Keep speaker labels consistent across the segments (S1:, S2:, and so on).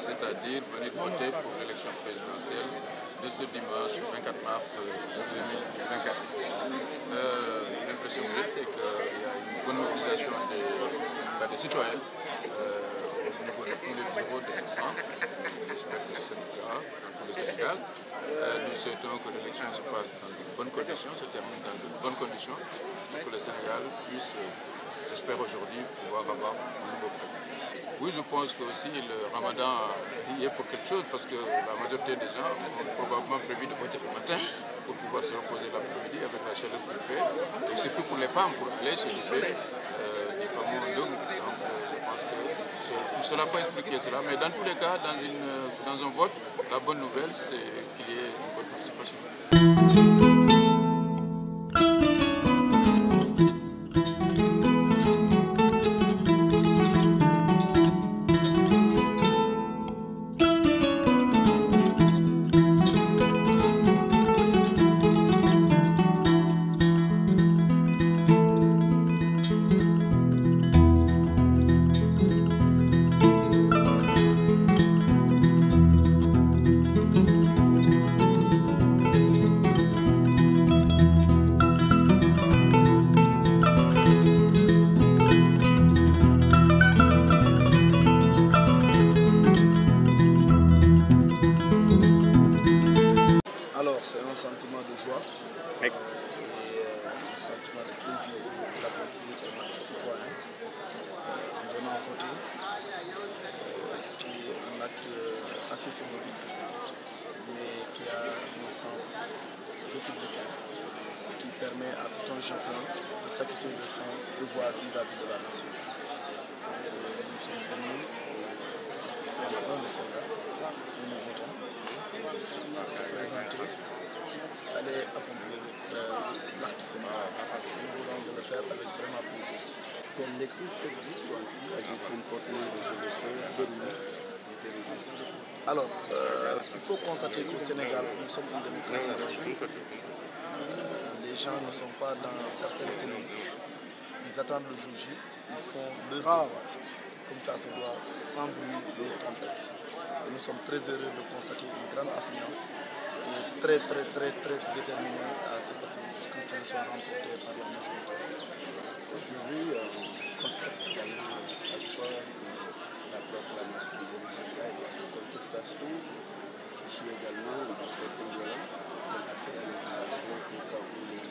S1: C'est-à-dire venir voter pour l'élection présidentielle de ce dimanche 24 mars 2024. L'impression que j'ai, c'est qu'il y a une bonne mobilisation des citoyens au niveau de tous les bureaux de ce centre. J'espère que c'est le cas dans tout le Sénégal. Nous souhaitons que l'élection se passe dans de bonnes conditions, se termine dans de bonnes conditions, pour que le Sénégal puisse, j'espère aujourd'hui, pouvoir avoir un nouveau président. Oui, je pense que aussi le ramadan y est pour quelque chose parce que la majorité des gens ont probablement prévu de voter le matin pour pouvoir se reposer l'après-midi avec la chaleur qu'il fait. Et surtout pour les femmes, pour aller s'occuper des fameux ndung. Donc je pense que tout cela peut expliquer cela. Mais dans tous les cas, dans un vote, la bonne nouvelle, c'est qu'il y ait une bonne participation.
S2: C'est un sentiment de joie et un sentiment de plaisir d'accomplir un acte citoyen en venant voter, qui est un acte assez symbolique, mais qui a un sens républicain et qui permet à tout un chacun de s'acquitter de son devoir vis-à-vis de la nation. Donc, nous sommes venus, c'est un peu le combat, nous votons, pour se présenter, aller accomplir l'acte sémanal. Nous voulons le faire avec vraiment plaisir.
S3: Quelle lecture faites-vous du comportement des électeurs de nous?
S2: Alors, il faut constater qu'au Sénégal, nous sommes une démocratie. Les gens ne sont pas dans certaines polémiques. Ils attendent le jour J, ils font leur devoir. Comme ça se doit, sans bruit de trompette. Nous sommes très heureux de constater une grande affluence et très déterminés à ce que ce scrutin soit remporté par la majorité.
S3: Aujourd'hui, on constate également à chaque fois la proclamation des résultats et la contestation, ici également de certaines violences, qu'on appelle à l'éducation au cas où les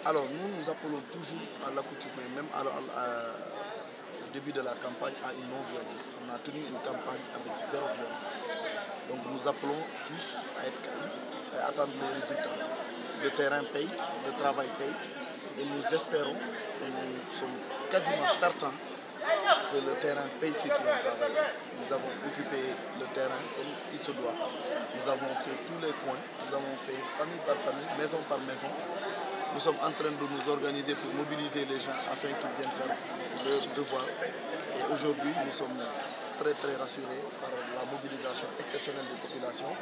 S2: Alors nous appelons toujours à l'accoutumée, même au début de la campagne, à une non-violence. On a tenu une campagne avec zéro violence. Donc nous appelons tous à être calmes et à attendre les résultats. Le terrain paye, le travail paye et nous espérons, et nous sommes quasiment certains que le terrain paye ceux qui ont travaillé. Nous avons occupé le terrain comme il se doit. Nous avons fait tous les coins, nous avons fait famille par famille, maison par maison. Nous sommes en train de nous organiser pour mobiliser les gens afin qu'ils viennent faire leur devoir. Et aujourd'hui, nous sommes très rassurés par la mobilisation exceptionnelle des populations,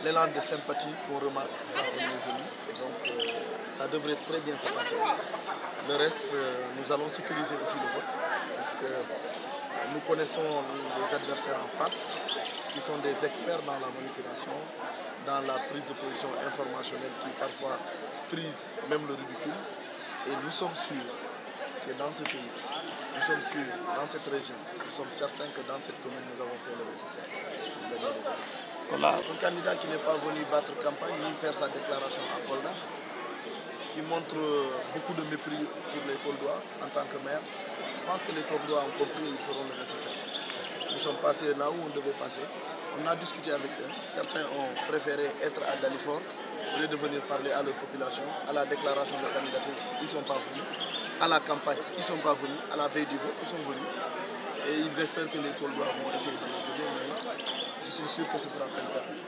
S2: l'élan de sympathie qu'on remarque quand on est venu. Et donc, ça devrait très bien se passer. Le reste, nous allons sécuriser aussi le vote, parce que nous connaissons les adversaires en face, qui sont des experts dans la manipulation, dans la prise de position informationnelle qui parfois frise même le ridicule. Et nous sommes sûrs que dans ce pays, nous sommes sûrs, dans cette région, nous sommes certains que dans cette commune, nous avons fait le nécessaire pour gagner les élections. Voilà. Un candidat qui n'est pas venu battre campagne ni faire sa déclaration à Kolda, qui montre beaucoup de mépris pour les Koldois en tant que maire. Je pense que les Koldois ont compris et ils feront le nécessaire. Nous sommes passés là où on devait passer. On a discuté avec eux. Certains ont préféré être à Dalifort au lieu de venir parler à leur population. À la déclaration de candidature, ils ne sont pas venus. À la campagne, ils ne sont pas venus. À la veille du vote, ils sont venus. Et ils espèrent que les Koldois vont essayer de les aider, mais je suis sûr que ce sera peine perdue.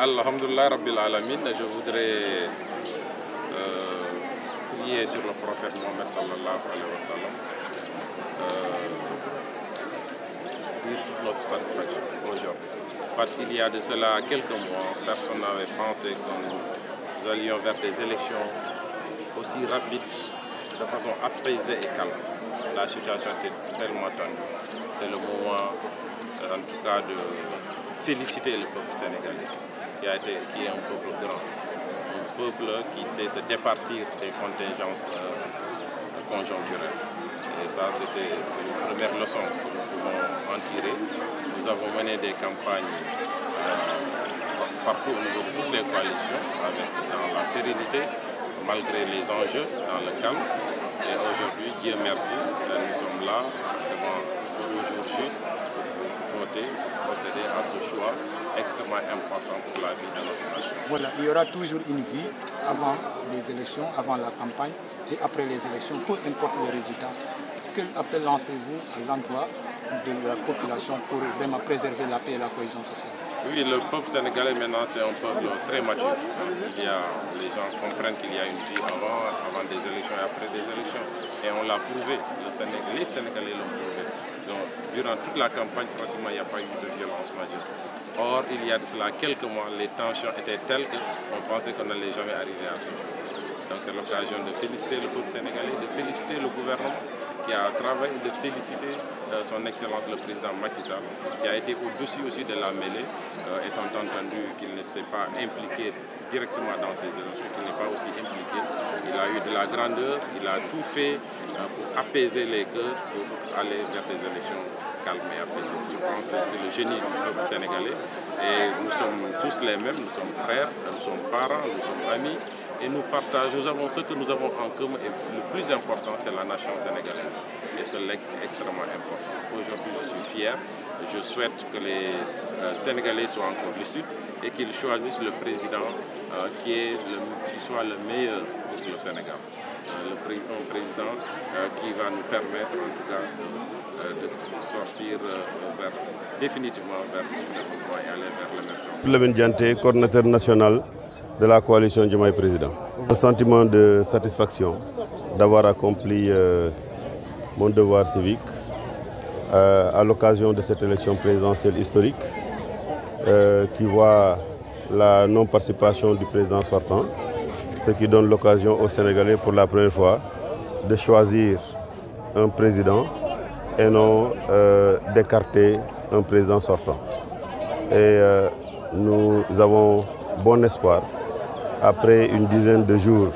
S4: Alhamdulillah Rabbil Alamin, je voudrais prier sur le prophète Mohammed sallallahu alayhi wa sallam, dire toute notre satisfaction aujourd'hui. Parce qu'il y a de cela quelques mois, personne n'avait pensé que nous allions vers des élections aussi rapides, de façon apaisée et calme. La situation était tellement tendue. C'est le moment, en tout cas, de féliciter le peuple sénégalais, qui est un peuple grand, un peuple qui sait se départir des contingences conjoncturelles. Et ça, c'était une première leçon que nous pouvons en tirer. Nous avons mené des campagnes partout au niveau de toutes les coalitions, dans la sérénité, malgré les enjeux, dans le calme. Et aujourd'hui, Dieu merci, nous sommes là, devant le jour J, pour voter, procéder à ce choix extrêmement important pour la vie de notre nation.
S5: Voilà, il y aura toujours une vie avant les élections, avant la campagne et après les élections, peu importe le résultat. Quel appel lancez-vous à l'endroit de la population pour vraiment préserver la paix et la cohésion sociale?
S4: Oui, le peuple sénégalais maintenant c'est un peuple très mature. Les gens comprennent qu'il y a une vie avant des élections et après des élections. Et on l'a prouvé, les Sénégalais l'ont prouvé. Donc, durant toute la campagne, pratiquement, il n'y a pas eu de violence majeure. Or, il y a de cela quelques mois, les tensions étaient telles qu'on pensait qu'on n'allait jamais arriver à ce jour. Donc c'est l'occasion de féliciter le peuple sénégalais, de féliciter le gouvernement qui a travaillé, de féliciter son Excellence le président Macky Sall, qui a été au-dessus aussi de la mêlée, étant entendu qu'il ne s'est pas impliqué directement dans ces élections, qu'il n'est pas aussi impliqué. Il a eu de la grandeur, il a tout fait pour apaiser les cœurs, pour aller vers des élections calmes et apaisées. Je pense que c'est le génie du peuple sénégalais et nous sommes tous les mêmes, nous sommes frères, nous sommes parents, nous sommes amis. Et nous partageons, nous avons ce que nous avons en commun et le plus important, c'est la nation sénégalaise. Et c'est extrêmement important. Aujourd'hui, je suis fier. Je souhaite que les Sénégalais soient encore lucides et qu'ils choisissent le président qui soit le meilleur pour le Sénégal. Un président qui va nous permettre, en tout cas, de sortir définitivement vers le développement et aller vers l'émergence.
S6: Lamine Dianté, coordinateur national de la coalition Diomaye Président. Un sentiment de satisfaction d'avoir accompli mon devoir civique à l'occasion de cette élection présidentielle historique qui voit la non-participation du président sortant, ce qui donne l'occasion aux Sénégalais pour la première fois de choisir un président et non d'écarter un président sortant. Et nous avons bon espoir, après une dizaine de jours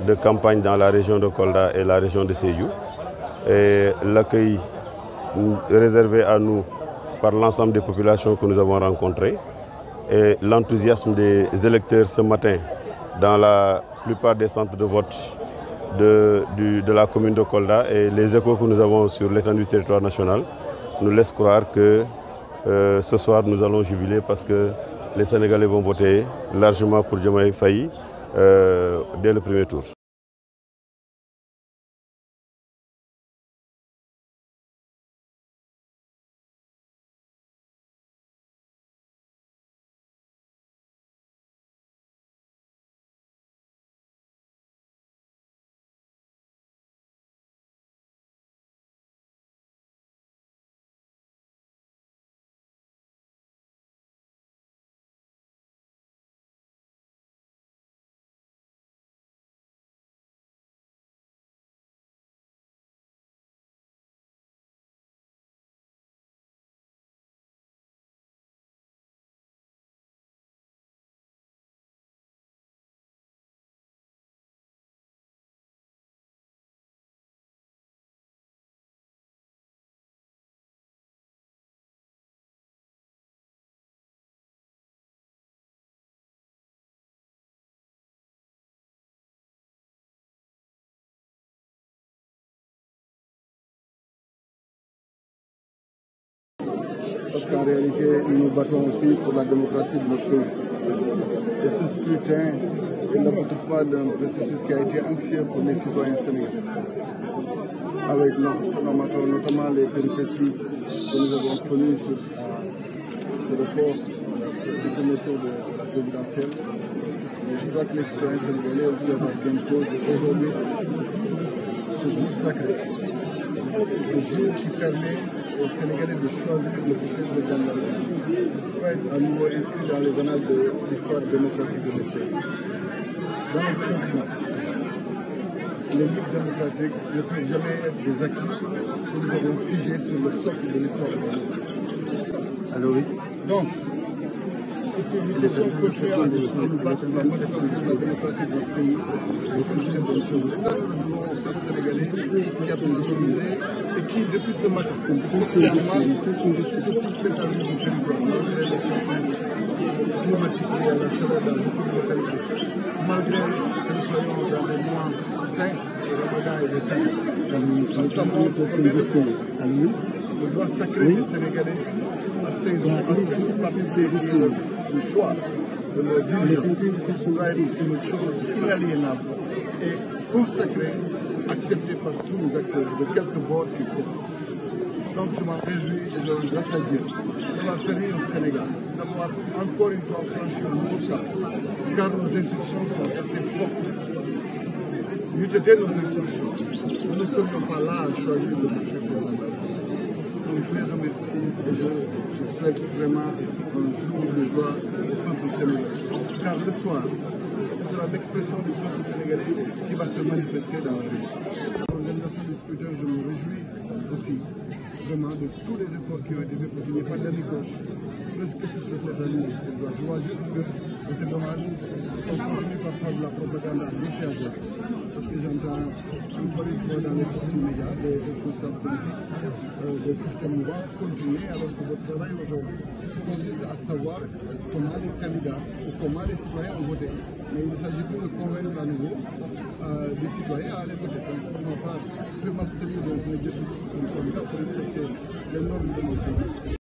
S6: de campagne dans la région de Kolda et la région de Sédhiou, et l'accueil réservé à nous par l'ensemble des populations que nous avons rencontrées et l'enthousiasme des électeurs ce matin dans la plupart des centres de vote de la commune de Kolda et les échos que nous avons sur l'étendue du territoire national nous laissent croire que ce soir nous allons jubiler parce que les Sénégalais vont voter largement pour Diomaye Faye dès le premier tour.
S3: Parce qu'en réalité, nous nous battons aussi pour la démocratie de notre pays. Et ce scrutin est l'aboutissement d'un processus qui a été anxieux pour les citoyens sénégalais. Avec notamment les péripéties que nous avons connues sur le report du premier tour de la présidentielle. Mais je crois que les citoyens sénégalais ont pu avoir gain de cause aujourd'hui ce jour sacré. Ce jour qui permet aux Sénégalais de choisir le prochain président de la République pour être à nouveau inscrit dans les annales de l'histoire démocratique de notre pays. Dans le continent, les mythes démocratiques ne peuvent jamais être des acquis que nous avons figés sur le socle de l'histoire de la nation. Alors oui. Donc, nous puissions continuer à nous battre pour la modération de la démocratie de notre pays, c'est une bonne chose. Et ça, nous le devons au peuple sénégalais qui a pu se mobiliser et qui, depuis ce matin, sont clairement sur toute l'étendue du territoire, malgré les contraintes climatiques liées à la chaleur dans beaucoup de localités, malgré que nous soyons dans les mois 5 de Ramadan et de Taïf. Nous savons combien le droit sacré des Sénégalais à participer du choix de leur dirigeant doit être une chose inaliénable et consacrée, acceptée par tous les acteurs, de quelque bord qu'ils soient. Donc je m'en réjouis et je rends grâce à Dieu d'avoir permis au Sénégal d'avoir encore une fois franchi un nouveau cap, car nos institutions sont restées fortes. N'eût été nos institutions, nous ne serions pas là à choisir le prochain président. Donc je les remercie et je souhaite vraiment un jour de joie au peuple sénégalais. Car le soir, ce sera l'expression du peuple sénégalais qui va se manifester dans la rue. L'organisation du scrutin, je me réjouis aussi vraiment de tous les efforts qui ont été faits pour qu'il n'y ait pas d'anicroche presque sur toute l'étendue du territoire. Je vois juste que, et c'est dommage, on continue parfois de la propagande à gauche et à droite. Parce que j'entends encore une fois dans les sorties médias des responsables politiques de certaines mouvances continuer alors que votre travail aujourd'hui consiste à savoir comment les candidats ou comment les citoyens ont voté. Mais il ne s'agit plus de convaincre à nouveau les citoyens à aller voter. Donc, pour ma part, je vais m'abstenir de l'exercice comme candidat pour respecter les normes de notre pays.